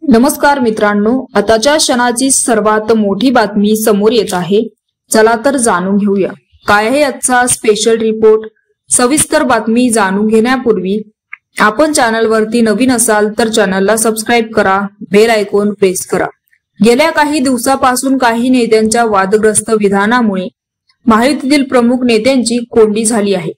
नमस्कार मित्रांनो, आताच्या क्षणाची सर्वात मोठी बातमी समोर येत आहे। चला तर जाणून घेऊया काय आहे आजचा स्पेशल रिपोर्ट। सविस्तर बातमी जाणून घेण्यापूर्वी आपण चॅनलवरती नवीन असाल तर चॅनलला सबस्क्राइब करा, बेल आयकॉन प्रेस करा। गेल्या काही दिवसापासून काही नेत्यांच्या वादग्रस्त विधानामुळे महायुतीतील प्रमुख नेत्यांची कोंडी झाली आहे।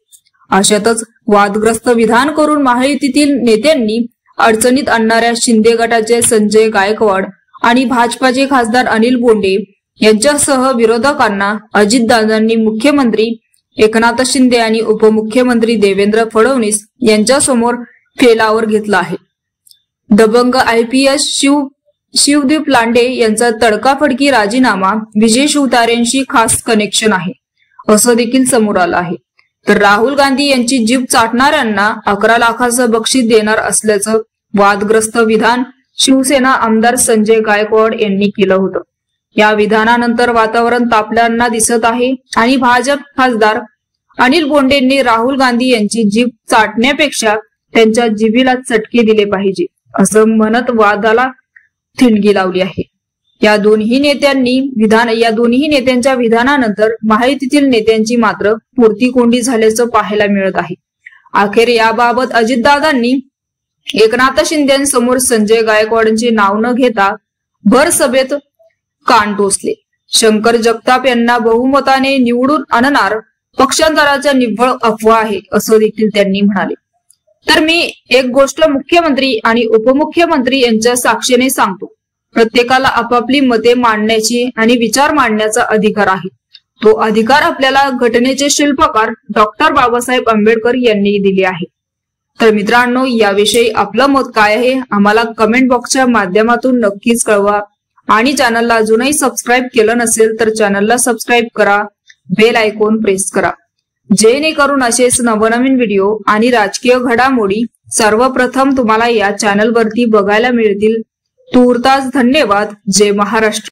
अशातच वादग्रस्त विधान करून महायुतीतील नेत्यांनी अडचणीत आणणाऱ्या शिंदे गटाचे संजय गायकवाड आणि भाजपाचे खासदार अनिल बोंडे यांच्यासह विरोधकांना अजितदादांनी मुख्यमंत्री एकनाथ शिंदे आणि उपमुख्यमंत्री देवेंद्र फडणवीस यांच्यासमोर फेलावर घेतला आहे। दबंग IPS शिवदीप लांडे यांचा तडकाफडकी राजीनामा विजय शिवतारेंशी खास कनेक्शन आहे असं देखील समोर आलं आहे। तर राहुल गांधी यांची जीभ चाटणाऱ्यांना 11 लाखाचं बक्षीस देणार असल्याचं वादग्रस्त विधान शिवसेना आमदार संजय गायकवाड यांनी केलं होतं। या विधानानंतर वातावरण तापल्यानं दिसत आहे आणि भाजप खासदार अनिल बोंडेंनी राहुल गांधी यांची जीभ चाटण्यापेक्षा त्यांच्या जिभेला चटके दिले पाहिजे असं म्हणत वादाला थिणगी लावली आहे। या दोन्ही नेत्यांच्या विधानानंतर महायुतीतील नेत्यांची मात्र पुरती कोंडी झाल्याचं पाहायला मिळत आहे। अखेर याबाबत अजितदादांनी एकनाथ शिंदेसमोर संजय गायकवाडांचे नाव न घेता भर सभेत कान टोचले। शंकर जगताप यांना बहुमताने निवडून आणणार पक्षांतराच्या निव्वळ अफवा आहे असं देखील त्यांनी म्हणाले। तर मी एक गोष्ट मुख्यमंत्री आणि उपमुख्यमंत्री यांच्या साक्षीने सांगतो, प्रत्येकाला आपापली मते मांडण्याची आणि विचार मांडण्याचा अधिकार आहे। तो अधिकार आपल्याला घटनेचे शिल्पकार डॉक्टर बाबासाहेब आंबेडकर यांनी दिले आहे। तर मित्रांनो, याविषयी आपलं मत काय आहे आम्हाला कमेंट बॉक्सच्या माध्यमातून नक्कीच कळवा आणि चॅनलला अजूनही सबस्क्राइब केलं नसेल तर चॅनलला सबस्क्राइब करा, बेल आयकॉन प्रेस करा, जेणेकरून असेच नवनवीन व्हिडिओ आणि राजकीय घडामोडी सर्वप्रथम तुम्हाला या चॅनलवरती बघायला मिळतील। तूर्तास धन्यवाद। जय महाराष्ट्र।